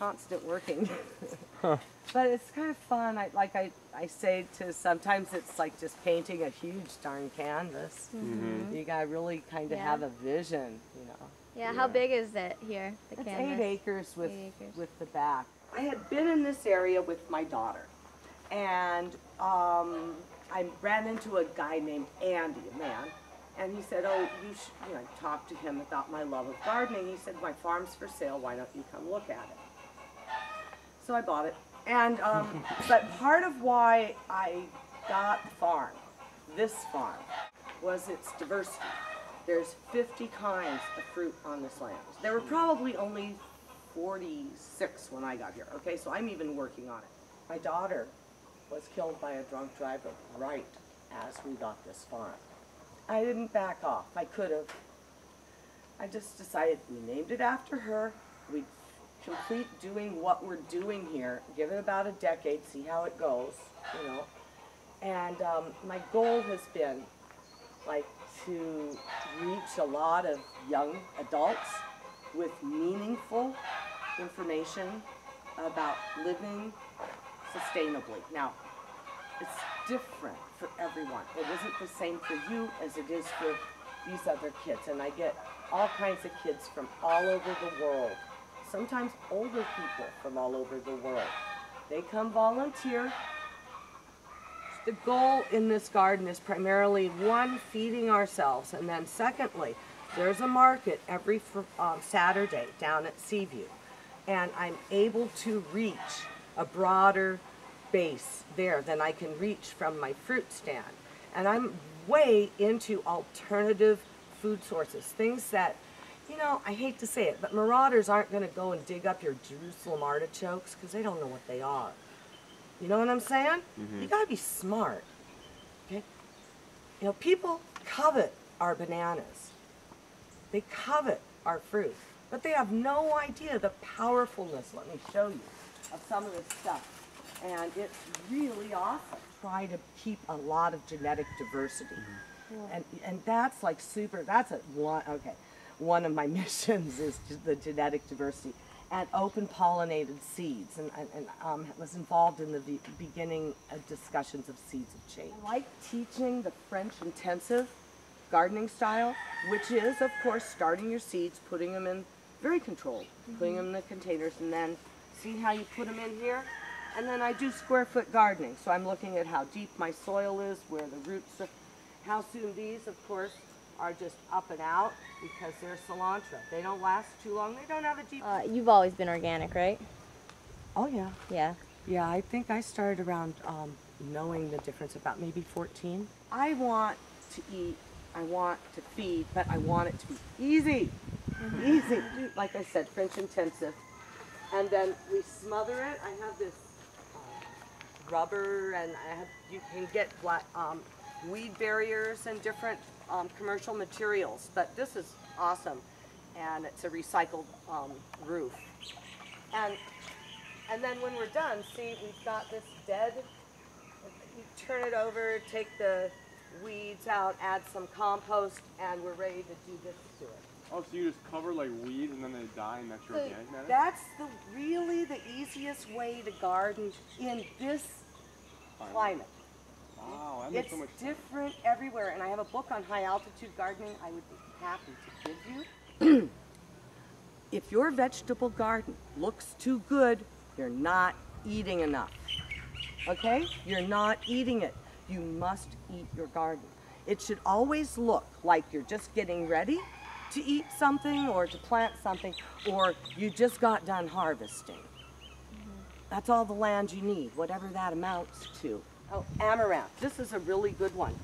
constant working. But it's kind of fun. I say to, sometimes it's like just painting a huge darn canvas. You gotta really kind of have a vision, you know. Yeah, how big is it here, the It's canvas? 8 acres with the back. I had been in this area with my daughter, and I ran into a guy named Andy, a man, and he said, oh, you know, I talked to him about my love of gardening. He said, my farm's for sale, why don't you come look at it? So I bought it. And, but part of why I got the farm, this farm, was its diversity. There's 50 kinds of fruit on this land. There were probably only 46 when I got here, okay? So I'm even working on it. My daughter was killed by a drunk driver right as we got this farm. I didn't back off. I could have. I just decided we named it after her. We'd complete doing what we're doing here, give it about a decade, see how it goes, you know. And my goal has been like to reach a lot of young adults with meaningful information about living sustainably. Now, it's different for everyone. It isn't the same for you as it is for these other kids. And I get all kinds of kids from all over the world, sometimes older people from all over the world. They come volunteer. The goal in this garden is primarily, one, feeding ourselves, and then secondly, there's a market every Saturday down at Seaview, and I'm able to reach a broader base there than I can reach from my fruit stand. And I'm way into alternative food sources, things that, you know, I hate to say it, but marauders aren't going to go and dig up your Jerusalem artichokes because they don't know what they are. You know what I'm saying? You got to be smart, okay? You know, people covet our bananas. They covet our fruit, but they have no idea the powerfulness, let me show you, of some of this stuff. And it's really awesome. Try to keep a lot of genetic diversity. And that's like super, that's one of my missions is the genetic diversity. And open pollinated seeds, and was involved in the beginning discussions of seeds of change. I like teaching the French intensive gardening style, which is, of course, starting your seeds, putting them in, very controlled, putting them in the containers, and then see how you put them in here. And then I do square foot gardening, so I'm looking at how deep my soil is, where the roots are, how soon these, of course, are just up and out because they're cilantro. They don't last too long. They don't have a deep... You've always been organic, right? Oh, yeah. Yeah. Yeah, I think I started around knowing the difference about maybe 14. I want to eat, I want to feed, but I want it to be easy. Easy. Like I said, French intensive. And then we smother it. I have this rubber, and you can get black, weed barriers and different commercial materials, but this is awesome, and it's a recycled roof. And then when we're done, see, we've got this dead, you turn it over, take the weeds out, add some compost, and we're ready to do this to it. Oh, so you just cover like weeds and then they die and that's your organic matter? That's really the easiest way to garden in this climate. Wow, that makes so much sense. It's different everywhere, and I have a book on high altitude gardening I would be happy to give you. If your vegetable garden looks too good, you're not eating enough. Okay? You're not eating it. You must eat your garden. It should always look like you're just getting ready to eat something or to plant something, or you just got done harvesting. That's all the land you need, whatever that amounts to. Oh, amaranth. This is a really good one.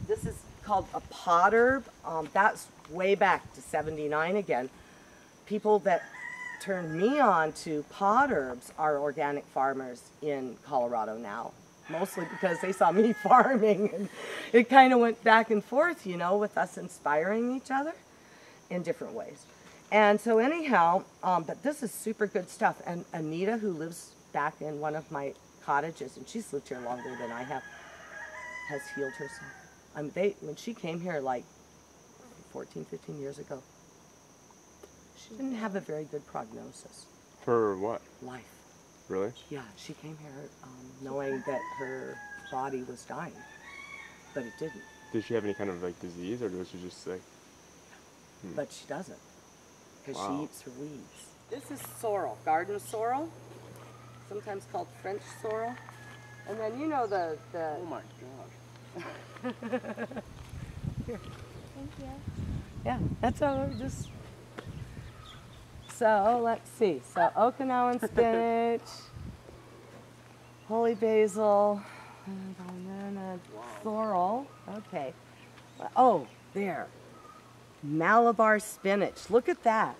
This is called a pot herb. That's way back to '79 again. People that turned me on to pot herbs are organic farmers in Colorado now, mostly because they saw me farming, and it kind of went back and forth, you know, with us inspiring each other in different ways. And so anyhow, but this is super good stuff. And Anita, who lives back in one of my cottages, and she's lived here longer than I have, has healed herself. When she came here like 14, 15 years ago, she didn't have a very good prognosis. For what? Life. Really? Yeah, she came here knowing that her body was dying, but it didn't. Did she have any kind of like disease, or was she just sick? But she doesn't, because Wow. she eats her weeds. This is sorrel, garden sorrel, sometimes called French sorrel. And then you know the Oh my gosh. Here. Thank you. Yeah, that's all. Just so let's see. So Okinawan spinach, holy basil, and then a sorrel. Okay. Oh, there. Malabar spinach. Look at that.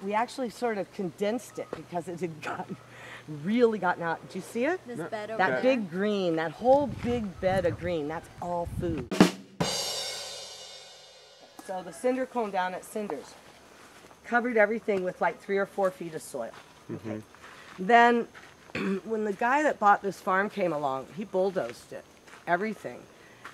We actually sort of condensed it because it had really gotten out. Did you see it? This bed over That there. big green, that whole big bed of green, that's all food. So the cinder cone down at Cinders covered everything with like 3 or 4 feet of soil. Okay. Then when the guy that bought this farm came along, he bulldozed it, everything.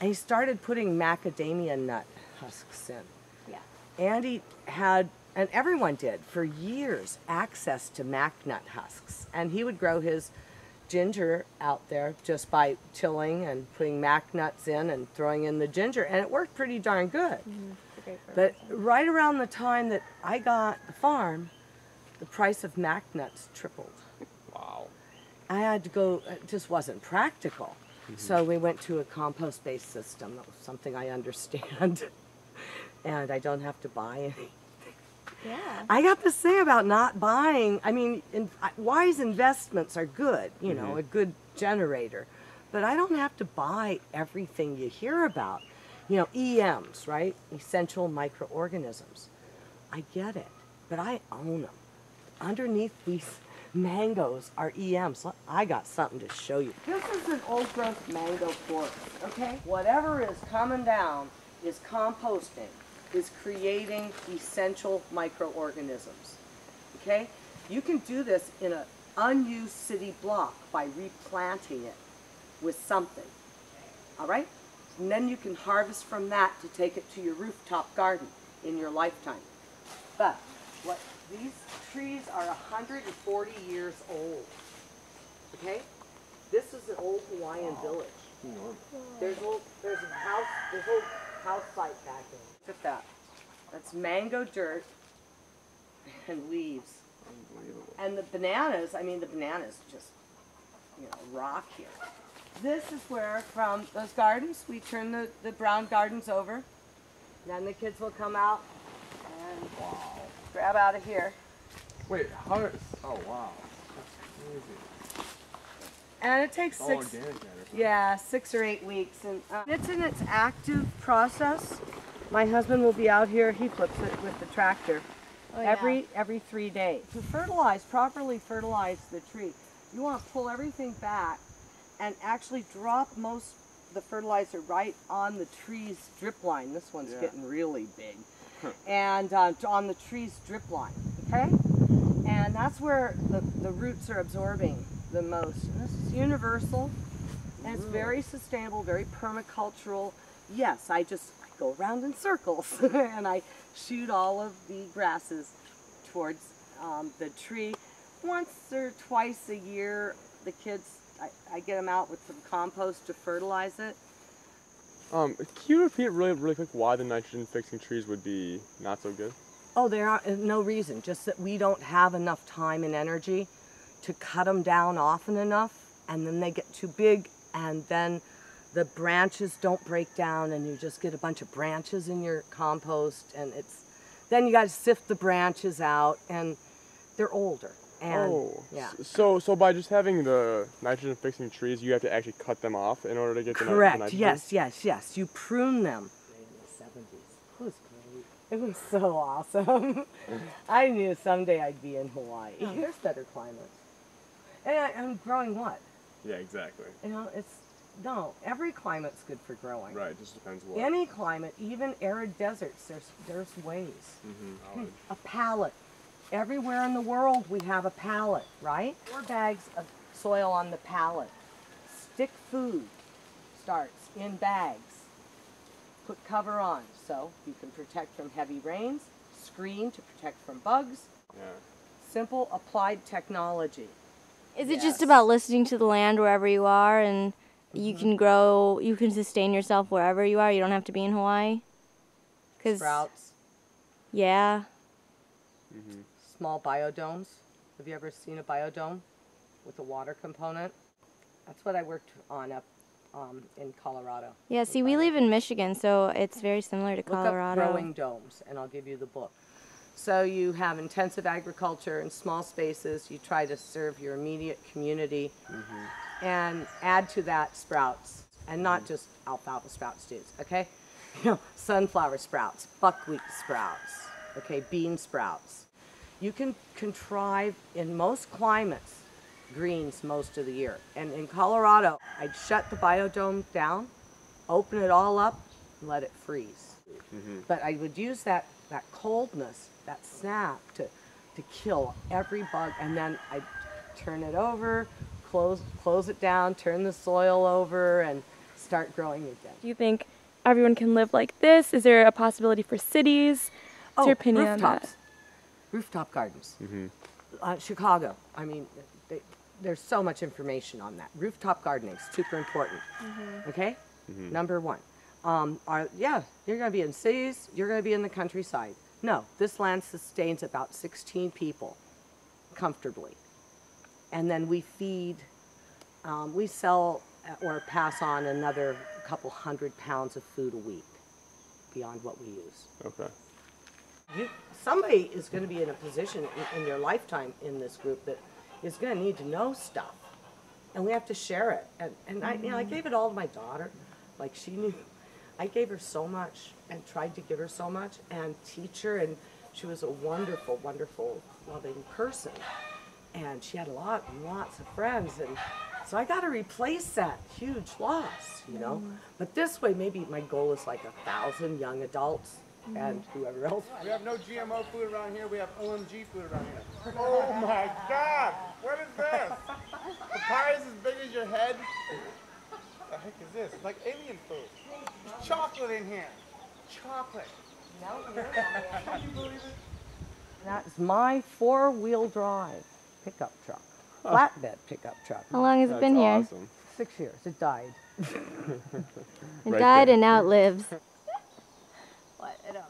And he started putting macadamia nut husks in. Yeah. Andy had, and everyone did for years, access to mac nut husks. And he would grow his ginger out there just by tilling and putting mac nuts in and throwing in the ginger. And it worked pretty darn good. But right around the time that I got the farm, the price of mac nuts tripled. Wow. I had to go, it just wasn't practical. So we went to a compost-based system. That was something I understand. And I don't have to buy any. Yeah. I got this thing about not buying. I mean, wise investments are good, you know, a good generator. But I don't have to buy everything you hear about. You know, EMs, right? Essential microorganisms. I get it, but I own them. Underneath these mangoes are EMs. I got something to show you. This is an old growth mango forest, okay? Whatever is coming down is composting, is creating essential microorganisms, okay? You can do this in an unused city block by replanting it with something, all right? And then you can harvest from that to take it to your rooftop garden in your lifetime. But what these trees are 140 years old. Okay? This is an old Hawaiian village. There's a house site back in. Look at that. That's mango dirt and leaves. Unbelievable. And the bananas, I mean the bananas just, you know, rock here. This is where, from those gardens, we turn the brown gardens over. Then the kids will come out and grab out of here. Wait, how is? Oh wow, that's crazy. And it takes It's all six, organic matter. yeah, 6 or 8 weeks. And it's in its active process. My husband will be out here. He flips it with the tractor every 3 days. To fertilize, properly fertilize the tree, you want to pull everything back and actually drop most the fertilizer right on the tree's drip line. This one's getting really big. And on the tree's drip line, okay? And that's where the roots are absorbing the most. And this is universal, and it's very sustainable, very permacultural. Yes, I go around in circles and I shoot all of the grasses towards the tree. Once or twice a year, the kids, I get them out with some compost to fertilize it. Can you repeat really quick why the nitrogen fixing trees would be not so good? Oh, there are no reason, just that we don't have enough time and energy to cut them down often enough, and then they get too big, and then the branches don't break down, and you just get a bunch of branches in your compost, and then you got to sift the branches out, and they're older. And, yeah. So by just having the nitrogen fixing trees, you have to actually cut them off in order to get the Correct. nitrogen? Yes. You prune them. In the 70s. It was great. It was so awesome. I knew someday I'd be in Hawaii. There's better climates. And I'm growing what? Yeah, exactly. You know, every climate's good for growing. Right, it just depends what. Any climate, even arid deserts, there's ways. A pallet. Everywhere in the world we have a pallet, right? 4 bags of soil on the pallet. Stick food starts in bags. Put cover on so you can protect from heavy rains. Screen to protect from bugs. Yeah. simple applied technology. Is it just Yes. about listening to the land wherever you are, and you can grow, you can sustain yourself wherever you are? You don't have to be in Hawaii? 'Cause- Sprouts, Yeah. small biodomes. Have you ever seen a biodome with a water component? That's what I worked on up in Colorado. Yeah, see, we live in Michigan, so it's very similar to Look Colorado. up growing domes, and I'll give you the book. So you have intensive agriculture in small spaces. You try to serve your immediate community, and add to that sprouts, and not just alfalfa sprouts, dudes. Okay, sunflower sprouts, buckwheat sprouts. Okay, bean sprouts. You can contrive in most climates greens most of the year. And in Colorado, I'd shut the biodome down, open it all up, and let it freeze. But I would use that coldness, that snap, to kill every bug, and then I'd turn it over, close it down, turn the soil over, and start growing again. Do you think everyone can live like this? Is there a possibility for cities? What's your opinion on that? Rooftop gardens. Chicago, I mean, there's so much information on that. Rooftop gardening is super important. Okay? Number one. You're going to be in cities, you're going to be in the countryside. No, this land sustains about 16 people comfortably. And then we feed, we sell or pass on another couple 100 pounds of food a week beyond what we use. Okay. Somebody is going to be in a position in your lifetime in this group that is going to need to know stuff, and we have to share it. And I gave it all to my daughter, like she knew. I gave her so much and tried to give her so much and teach her, and she was a wonderful, wonderful, loving person, and she had lots of friends, and so I got to replace that huge loss, you know. But this way, maybe my goal is like 1,000 young adults. And whoever else. We have no GMO food around here. We have OMG food around here. Oh my God! What is this? Papaya is as big as your head. What the heck is this? It's like alien food. There's chocolate in here. Chocolate. Can you believe it? That's my 4-wheel drive pickup truck, flatbed pickup truck. How long has it been here? Awesome. 6 years. It died. It Right died there. and now it lives. What? I don't.